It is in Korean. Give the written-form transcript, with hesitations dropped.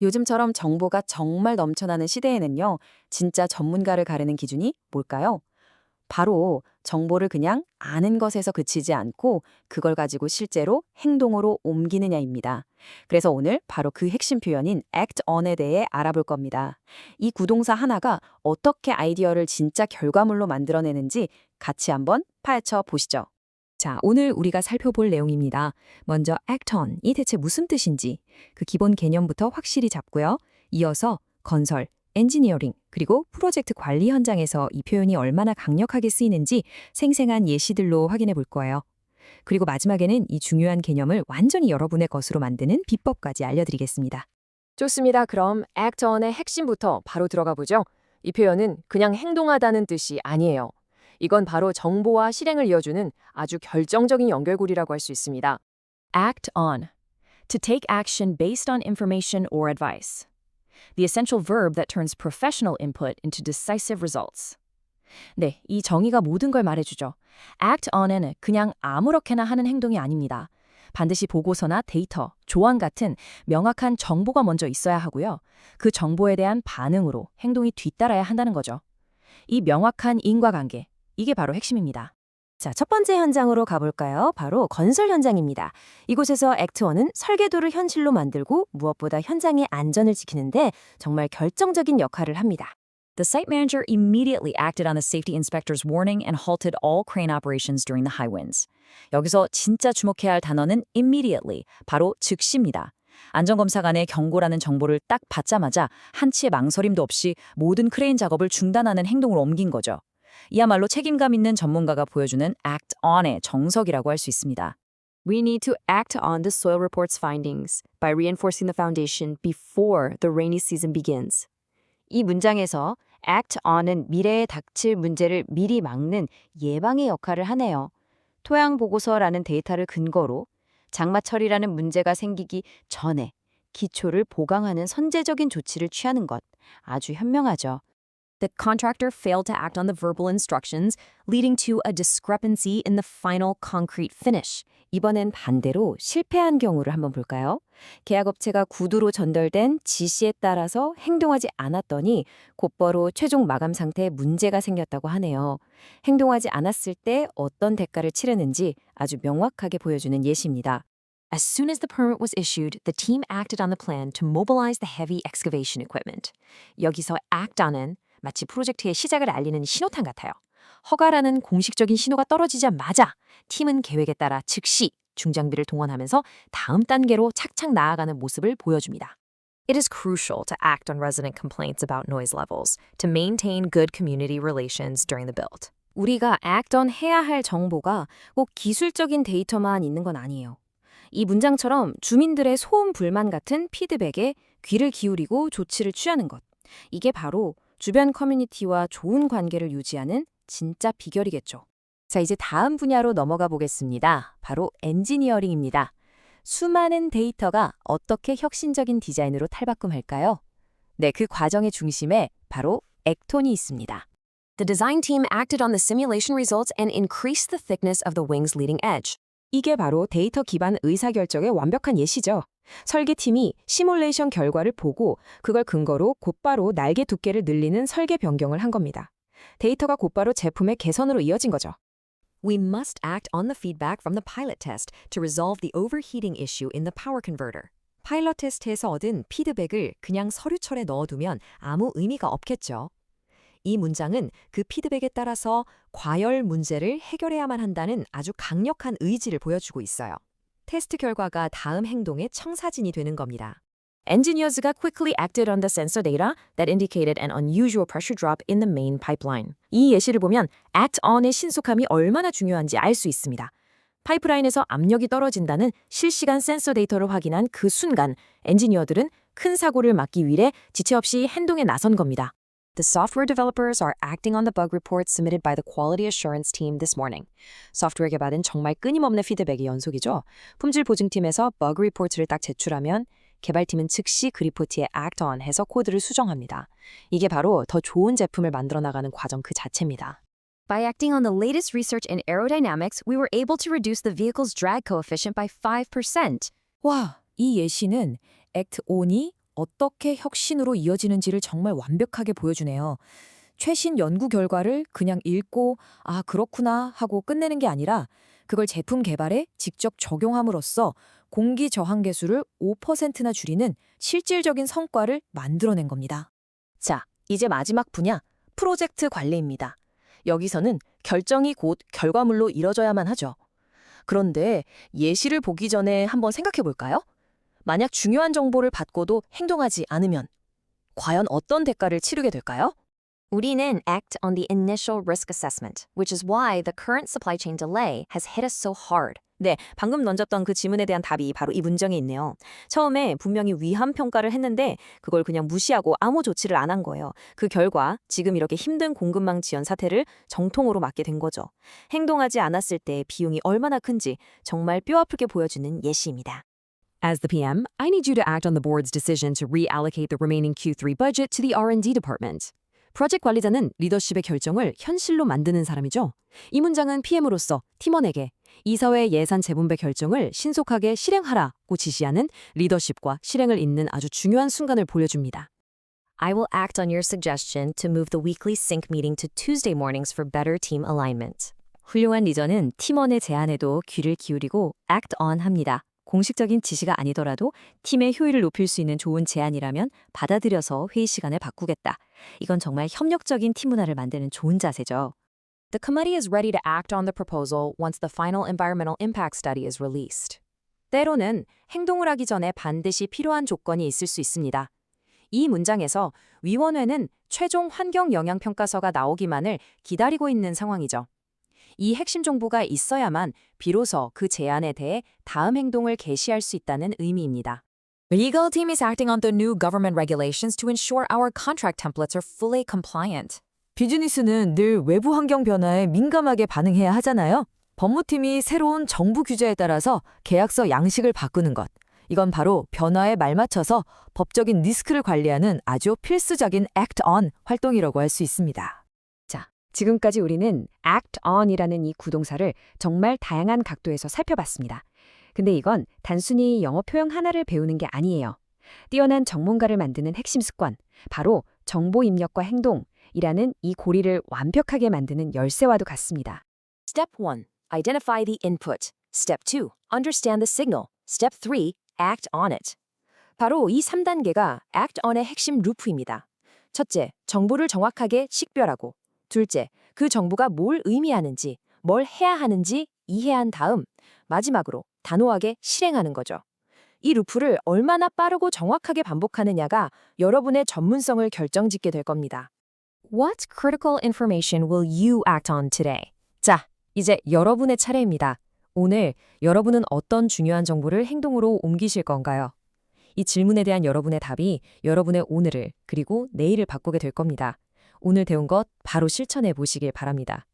요즘처럼 정보가 정말 넘쳐나는 시대에는요, 진짜 전문가를 가르는 기준이 뭘까요? 바로 정보를 그냥 아는 것에서 그치지 않고 그걸 가지고 실제로 행동으로 옮기느냐입니다. 그래서 오늘 바로 그 핵심 표현인 act on에 대해 알아볼 겁니다. 이 구동사 하나가 어떻게 아이디어를 진짜 결과물로 만들어내는지 같이 한번 파헤쳐 보시죠. 자, 오늘 우리가 살펴볼 내용입니다. 먼저 act on이 대체 무슨 뜻인지 그 기본 개념부터 확실히 잡고요. 이어서 건설, 엔지니어링, 그리고 프로젝트 관리 현장에서 이 표현이 얼마나 강력하게 쓰이는지 생생한 예시들로 확인해 볼 거예요. 그리고 마지막에는 이 중요한 개념을 완전히 여러분의 것으로 만드는 비법까지 알려드리겠습니다. 좋습니다. 그럼 act on의 핵심부터 바로 들어가 보죠. 이 표현은 그냥 행동하다는 뜻이 아니에요. 이건 바로 정보와 실행을 이어주는 아주 결정적인 연결고리라고 할 수 있습니다. Act on. To take action based on information or advice. The essential verb that turns professional input into decisive results. 네, 이 정의가 모든 걸 말해주죠. Act on에는 그냥 아무렇게나 하는 행동이 아닙니다. 반드시 보고서나 데이터, 조언 같은 명확한 정보가 먼저 있어야 하고요. 그 정보에 대한 반응으로 행동이 뒤따라야 한다는 거죠. 이 명확한 인과관계, 이게 바로 핵심입니다. 자, 첫 번째 현장으로 가볼까요? 바로 건설 현장입니다. 이곳에서 액트1은 설계도를 현실로 만들고 무엇보다 현장의 안전을 지키는데 정말 결정적인 역할을 합니다. The site manager immediately acted on the safety inspector's warning and halted all crane operations during the high winds. 여기서 진짜 주목해야 할 단어는 immediately, 바로 즉시입니다. 안전검사관의 경고라는 정보를 딱 받자마자 한치의 망설임도 없이 모든 크레인 작업을 중단하는 행동으로 옮긴 거죠. 이야말로 책임감 있는 전문가가 보여주는 act on의 정석이라고 할 수 있습니다. We need to act on the soil report's findings by reinforcing the foundation before the rainy season begins. 이 문장에서 act on은 미래에 닥칠 문제를 미리 막는 예방의 역할을 하네요. 토양 보고서라는 데이터를 근거로 장마철이라는 문제가 생기기 전에 기초를 보강하는 선제적인 조치를 취하는 것, 아주 현명하죠. The contractor failed to act on the verbal instructions, leading to a discrepancy in the final concrete finish. 이번엔 반대로 실패한 경우를 한번 볼까요? 계약업체가 구두로 전달된 지시에 따라서 행동하지 않았더니 곧바로 최종 마감 상태에 문제가 생겼다고 하네요. 행동하지 않았을 때 어떤 대가를 치르는지 아주 명확하게 보여주는 예시입니다. As soon as the permit was issued, the team acted on the plan to mobilize the heavy excavation equipment. 여기서 act on은 마치 프로젝트의 시작을 알리는 신호탄 같아요. 허가라는 공식적인 신호가 떨어지자마자 팀은 계획에 따라 즉시 중장비를 동원하면서 다음 단계로 착착 나아가는 모습을 보여줍니다. It is crucial to act on resident complaints about noise levels to maintain good community relations during the build. 우리가 act on 해야 할 정보가 꼭 기술적인 데이터만 있는 건 아니에요. 이 문장처럼 주민들의 소음 불만 같은 피드백에 귀를 기울이고 조치를 취하는 것. 이게 바로 주변 커뮤니티와 좋은 관계를 유지하는 진짜 비결이겠죠. 자, 이제 다음 분야로 넘어가 보겠습니다. 바로 엔지니어링입니다. 수많은 데이터가 어떻게 혁신적인 디자인으로 탈바꿈할까요? 네, 그 과정의 중심에 바로 액톤이 있습니다. The design team acted on the simulation results and increased the thickness of the wing's leading edge. 이게 바로 데이터 기반 의사결정의 완벽한 예시죠. 설계팀이 시뮬레이션 결과를 보고 그걸 근거로 곧바로 날개 두께를 늘리는 설계 변경을 한 겁니다. 데이터가 곧바로 제품의 개선으로 이어진 거죠. We must act on the feedback from the pilot test to resolve the overheating issue in the power converter. 파일럿 테스트에서 얻은 피드백을 그냥 서류철에 넣어두면 아무 의미가 없겠죠. 이 문장은 그 피드백에 따라서 과열 문제를 해결해야만 한다는 아주 강력한 의지를 보여주고 있어요. 테스트 결과가 다음 행동의 청사진이 되는 겁니다. Engineers가 quickly acted on the sensor data that indicated an unusual pressure drop in the main pipeline. 이 예시를 보면 act on의 신속함이 얼마나 중요한지 알 수 있습니다. 파이프라인에서 압력이 떨어진다는 실시간 센서 데이터를 확인한 그 순간 엔지니어들은 큰 사고를 막기 위해 지체 없이 행동에 나선 겁니다. The software developers are acting on the bug report submitted by the quality assurance team this morning. 소프트웨어 개발은 정말 끊임없는 피드백의 연속이죠. 품질 보증팀에서 버그 리포트를 딱 제출하면 개발팀은 즉시 그 리포트에 act on 해서 코드를 수정합니다. 이게 바로 더 좋은 제품을 만들어 나가는 과정 그 자체입니다. By acting on the latest research in aerodynamics, we were able to reduce the vehicle's drag coefficient by 5%. 와, 이 예시는 액트 on이 어떻게 혁신으로 이어지는지를 정말 완벽하게 보여주네요. 최신 연구 결과를 그냥 읽고 아, 그렇구나 하고 끝내는 게 아니라 그걸 제품 개발에 직접 적용함으로써 공기 저항 계수를 5%나 줄이는 실질적인 성과를 만들어낸 겁니다. 자, 이제 마지막 분야, 프로젝트 관리입니다. 여기서는 결정이 곧 결과물로 이뤄져야만 하죠. 그런데 예시를 보기 전에 한번 생각해 볼까요? 만약 중요한 정보를 받고도 행동하지 않으면 과연 어떤 대가를 치르게 될까요? 우리는 act on the initial risk assessment, which is why the current supply chain delay has hit us so hard. 네, 방금 던졌던 그 지문에 대한 답이 바로 이 문장에 있네요. 처음에 분명히 위험 평가를 했는데 그걸 그냥 무시하고 아무 조치를 안 한 거예요. 그 결과 지금 이렇게 힘든 공급망 지연 사태를 정통으로 맞게 된 거죠. 행동하지 않았을 때 비용이 얼마나 큰지 정말 뼈아프게 보여주는 예시입니다. As the PM, I need you to act on the board's decision to reallocate the remaining Q3 budget to the R&D department. 프로젝트 관리자는 리더십의 결정을 현실로 만드는 사람이죠. 이 문장은 PM으로서 팀원에게 이사회 예산 재분배 결정을 신속하게 실행하라고 지시하는 리더십과 실행을 잇는 아주 중요한 순간을 보여줍니다. I will act on your suggestion to move the weekly sync meeting to Tuesday mornings for better team alignment. 훌륭한 리더는 팀원의 제안에도 귀를 기울이고 act on 합니다. 공식적인 지시가 아니더라도 팀의 효율을 높일 수 있는 좋은 제안이라면 받아들여서 회의 시간을 바꾸겠다. 이건 정말 협력적인 팀 문화를 만드는 좋은 자세죠. The committee is ready to act on the proposal once the final environmental impact study is released. 때로는 행동을 하기 전에 반드시 필요한 조건이 있을 수 있습니다. 이 문장에서 위원회는 최종 환경 영향 평가서가 나오기만을 기다리고 있는 상황이죠. 이 핵심 정보가 있어야만 비로소 그 제안에 대해 다음 행동을 개시할 수 있다는 의미입니다. The legal team is acting on the new government regulations to ensure our contract templates are fully compliant. 비즈니스는 늘 외부 환경 변화에 민감하게 반응해야 하잖아요. 법무팀이 새로운 정부 규제에 따라서 계약서 양식을 바꾸는 것. 이건 바로 변화에 말맞춰서 법적인 리스크를 관리하는 아주 필수적인 act on 활동이라고 할 수 있습니다. 지금까지 우리는 act on이라는 이 구동사를 정말 다양한 각도에서 살펴봤습니다. 근데 이건 단순히 영어 표현 하나를 배우는 게 아니에요. 뛰어난 전문가를 만드는 핵심 습관, 바로 정보 입력과 행동이라는 이 고리를 완벽하게 만드는 열쇠와도 같습니다. Step 1. Identify the input. Step 2. Understand the signal. Step 3. Act on it. 바로 이 3단계가 act on의 핵심 루프입니다. 첫째, 정보를 정확하게 식별하고 둘째, 그 정보가 뭘 의미하는지, 뭘 해야 하는지 이해한 다음 마지막으로 단호하게 실행하는 거죠. 이 루프를 얼마나 빠르고 정확하게 반복하느냐가 여러분의 전문성을 결정짓게 될 겁니다. What critical information will you act on today? 자, 이제 여러분의 차례입니다. 오늘 여러분은 어떤 중요한 정보를 행동으로 옮기실 건가요? 이 질문에 대한 여러분의 답이 여러분의 오늘을 그리고 내일을 바꾸게 될 겁니다. 오늘 배운 것 바로 실천해 보시길 바랍니다.